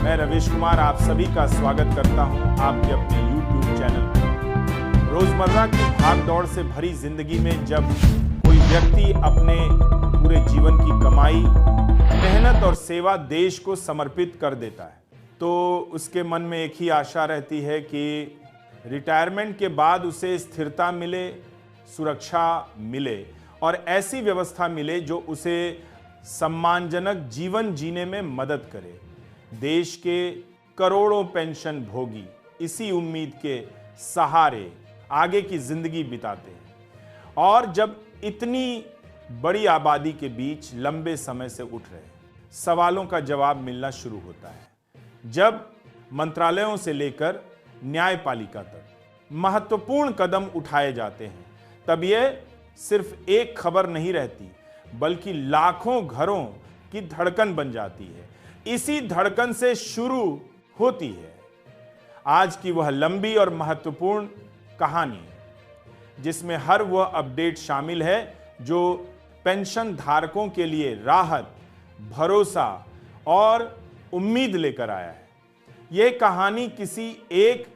मैं रवीश कुमार आप सभी का स्वागत करता हूं आपके अपने YouTube चैनल पर। रोजमर्रा की भागदौड़ से भरी जिंदगी में जब कोई व्यक्ति अपने पूरे जीवन की कमाई, मेहनत और सेवा देश को समर्पित कर देता है तो उसके मन में एक ही आशा रहती है कि रिटायरमेंट के बाद उसे स्थिरता मिले, सुरक्षा मिले और ऐसी व्यवस्था मिले जो उसे सम्मानजनक जीवन जीने में मदद करे। देश के करोड़ों पेंशन भोगी इसी उम्मीद के सहारे आगे की जिंदगी बिताते हैं और जब इतनी बड़ी आबादी के बीच लंबे समय से उठ रहे सवालों का जवाब मिलना शुरू होता है। जब मंत्रालयों से लेकर न्यायपालिका तक महत्वपूर्ण कदम उठाए जाते हैं तब यह सिर्फ एक खबर नहीं रहती बल्कि लाखों घरों की धड़कन बन जाती है। इसी धड़कन से शुरू होती है आज की वह लंबी और महत्वपूर्ण कहानी जिसमें हर वह अपडेट शामिल है जो पेंशन धारकों के लिए राहत, भरोसा और उम्मीद लेकर आया है। यह कहानी किसी एक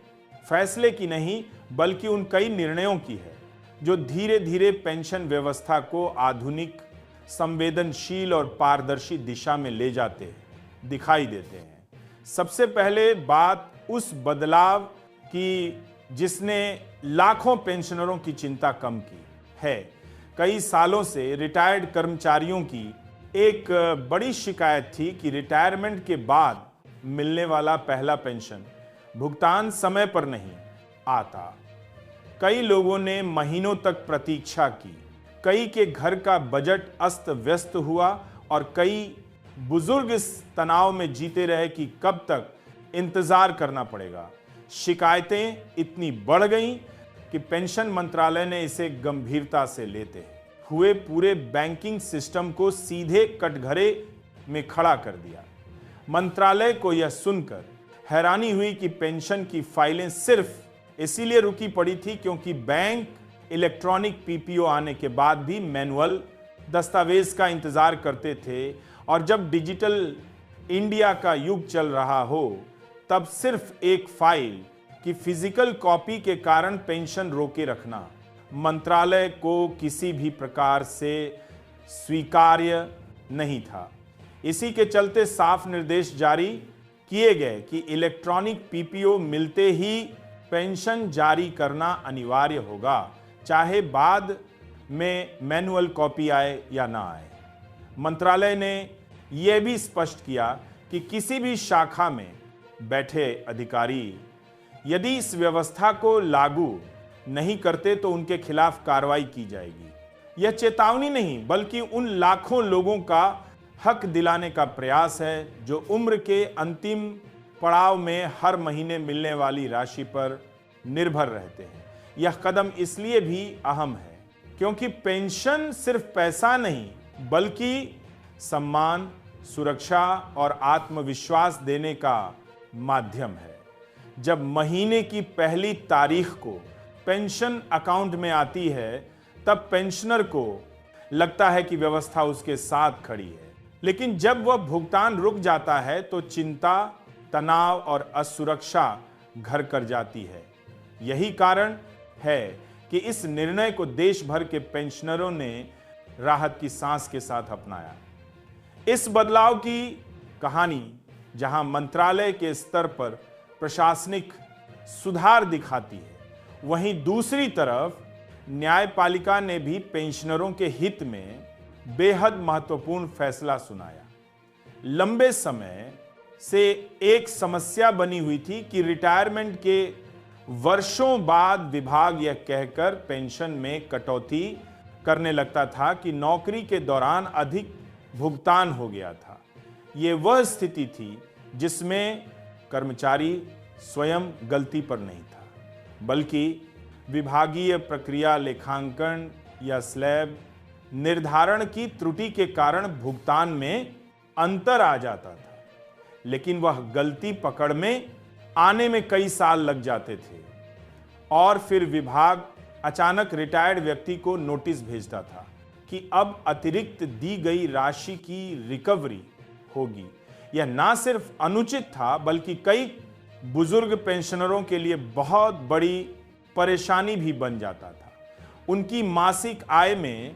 फैसले की नहीं बल्कि उन कई निर्णयों की है जो धीरे धीरे पेंशन व्यवस्था को आधुनिक, संवेदनशील और पारदर्शी दिशा में ले जाते हैं, दिखाई देते हैं। सबसे पहले बात उस बदलाव की जिसने लाखों पेंशनरों की चिंता कम की है। कई सालों से रिटायर्ड कर्मचारियों की एक बड़ी शिकायत थी कि रिटायरमेंट के बाद मिलने वाला पहला पेंशन भुगतान समय पर नहीं आता। कई लोगों ने महीनों तक प्रतीक्षा की, कई के घर का बजट अस्त व्यस्त हुआ और कई बुजुर्ग इस तनाव में जीते रहे कि कब तक इंतजार करना पड़ेगा। शिकायतें इतनी बढ़ गईं कि पेंशन मंत्रालय ने इसे गंभीरता से लेते हुए पूरे बैंकिंग सिस्टम को सीधे कटघरे में खड़ा कर दिया। मंत्रालय को यह सुनकर हैरानी हुई कि पेंशन की फाइलें सिर्फ इसीलिए रुकी पड़ी थी क्योंकि बैंक इलेक्ट्रॉनिक पीपीओ आने के बाद भी मैनुअल दस्तावेज का इंतजार करते थे और जब डिजिटल इंडिया का युग चल रहा हो तब सिर्फ एक फाइल की फिजिकल कॉपी के कारण पेंशन रोके रखना मंत्रालय को किसी भी प्रकार से स्वीकार्य नहीं था। इसी के चलते साफ निर्देश जारी किए गए कि इलेक्ट्रॉनिक पीपीओ मिलते ही पेंशन जारी करना अनिवार्य होगा, चाहे बाद में मैनुअल कॉपी आए या ना आए। मंत्रालय ने यह भी स्पष्ट किया कि किसी भी शाखा में बैठे अधिकारी यदि इस व्यवस्था को लागू नहीं करते तो उनके खिलाफ कार्रवाई की जाएगी। यह चेतावनी नहीं बल्कि उन लाखों लोगों का हक दिलाने का प्रयास है जो उम्र के अंतिम पड़ाव में हर महीने मिलने वाली राशि पर निर्भर रहते हैं। यह कदम इसलिए भी अहम है क्योंकि पेंशन सिर्फ पैसा नहीं बल्कि सम्मान, सुरक्षा और आत्मविश्वास देने का माध्यम है। जब महीने की पहली तारीख को पेंशन अकाउंट में आती है तब पेंशनर को लगता है कि व्यवस्था उसके साथ खड़ी है, लेकिन जब वह भुगतान रुक जाता है तो चिंता, तनाव और असुरक्षा घर कर जाती है। यही कारण है कि इस निर्णय को देश भर के पेंशनरों ने राहत की सांस के साथ अपनाया। इस बदलाव की कहानी जहां मंत्रालय के स्तर पर प्रशासनिक सुधार दिखाती है, वहीं दूसरी तरफ न्यायपालिका ने भी पेंशनरों के हित में बेहद महत्वपूर्ण फैसला सुनाया। लंबे समय से एक समस्या बनी हुई थी कि रिटायरमेंट के वर्षों बाद विभाग यह कहकर पेंशन में कटौती करने लगता था कि नौकरी के दौरान अधिक भुगतान हो गया था। ये वह स्थिति थी जिसमें कर्मचारी स्वयं गलती पर नहीं था बल्कि विभागीय प्रक्रिया, लेखांकन या स्लैब निर्धारण की त्रुटि के कारण भुगतान में अंतर आ जाता था, लेकिन वह गलती पकड़ में आने में कई साल लग जाते थे और फिर विभाग अचानक रिटायर्ड व्यक्ति को नोटिस भेजता था कि अब अतिरिक्त दी गई राशि की रिकवरी होगी। यह ना सिर्फ अनुचित था बल्कि कई बुजुर्ग पेंशनरों के लिए बहुत बड़ी परेशानी भी बन जाता था। उनकी मासिक आय में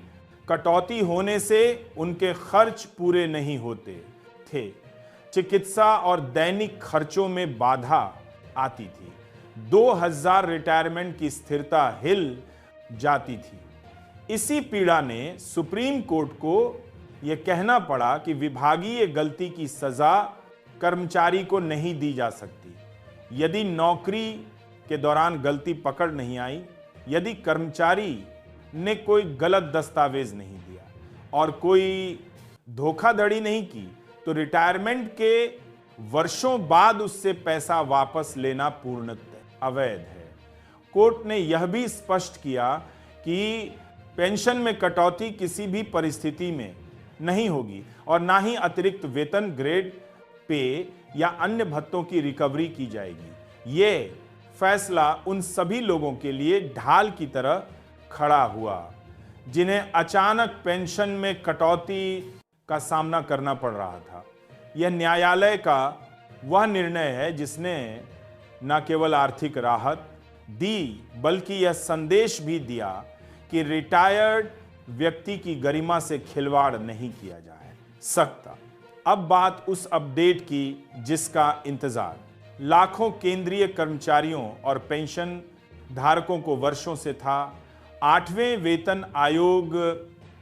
कटौती होने से उनके खर्च पूरे नहीं होते थे, चिकित्सा और दैनिक खर्चों में बाधा आती थी, 2000 रिटायरमेंट की स्थिरता हिल जाती थी। इसी पीड़ा ने सुप्रीम कोर्ट को यह कहना पड़ा कि विभागीय गलती की सजा कर्मचारी को नहीं दी जा सकती यदि नौकरी के दौरान गलती पकड़ नहीं आई, यदि कर्मचारी ने कोई गलत दस्तावेज नहीं दिया और कोई धोखाधड़ी नहीं की, तो रिटायरमेंट के वर्षों बाद उससे पैसा वापस लेना पूर्णतः अवैध है। कोर्ट ने यह भी स्पष्ट किया कि पेंशन में कटौती किसी भी परिस्थिति में नहीं होगी और ना ही अतिरिक्त वेतन, ग्रेड पे या अन्य भत्तों की रिकवरी की जाएगी। ये फैसला उन सभी लोगों के लिए ढाल की तरह खड़ा हुआ जिन्हें अचानक पेंशन में कटौती का सामना करना पड़ रहा था। यह न्यायालय का वह निर्णय है जिसने न केवल आर्थिक राहत दी बल्कि यह संदेश भी दिया कि रिटायर्ड व्यक्ति की गरिमा से खिलवाड़ नहीं किया जा सकता। अब बात उस अपडेट की जिसका इंतजार लाखों केंद्रीय कर्मचारियों और पेंशन धारकों को वर्षों से था। 8वें वेतन आयोग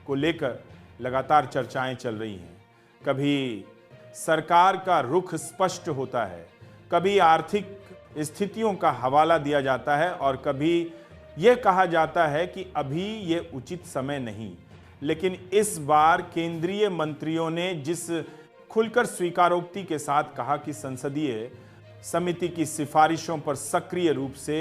को लेकर लगातार चर्चाएं चल रही हैं। कभी सरकार का रुख स्पष्ट होता है, कभी आर्थिक स्थितियों का हवाला दिया जाता है और कभी यह कहा जाता है कि अभी यह उचित समय नहीं। लेकिन इस बार केंद्रीय मंत्रियों ने जिस खुलकर स्वीकारोक्ति के साथ कहा कि संसदीय समिति की सिफारिशों पर सक्रिय रूप से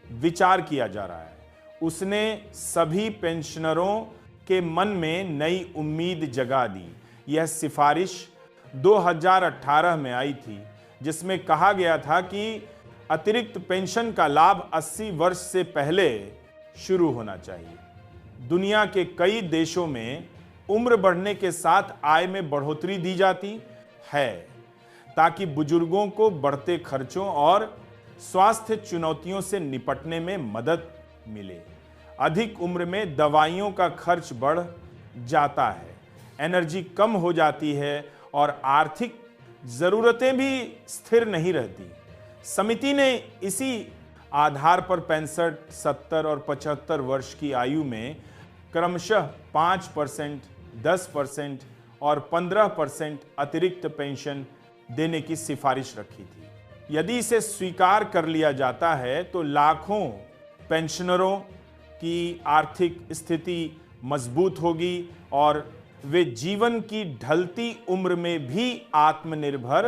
विचार किया जा रहा है, उसने सभी पेंशनरों के मन में नई उम्मीद जगा दी। यह सिफारिश 2018 में आई थी जिसमें कहा गया था कि अतिरिक्त पेंशन का लाभ 80 वर्ष से पहले शुरू होना चाहिए। दुनिया के कई देशों में उम्र बढ़ने के साथ आय में बढ़ोतरी दी जाती है ताकि बुजुर्गों को बढ़ते खर्चों और स्वास्थ्य चुनौतियों से निपटने में मदद मिले। अधिक उम्र में दवाइयों का खर्च बढ़ जाता है, एनर्जी कम हो जाती है और आर्थिक जरूरतें भी स्थिर नहीं रहती। समिति ने इसी आधार पर 65, 70 और 75 वर्ष की आयु में क्रमशः 5%, 10% और 15% अतिरिक्त पेंशन देने की सिफारिश रखी थी। यदि इसे स्वीकार कर लिया जाता है तो लाखों पेंशनरों की आर्थिक स्थिति मजबूत होगी और वे जीवन की ढलती उम्र में भी आत्मनिर्भर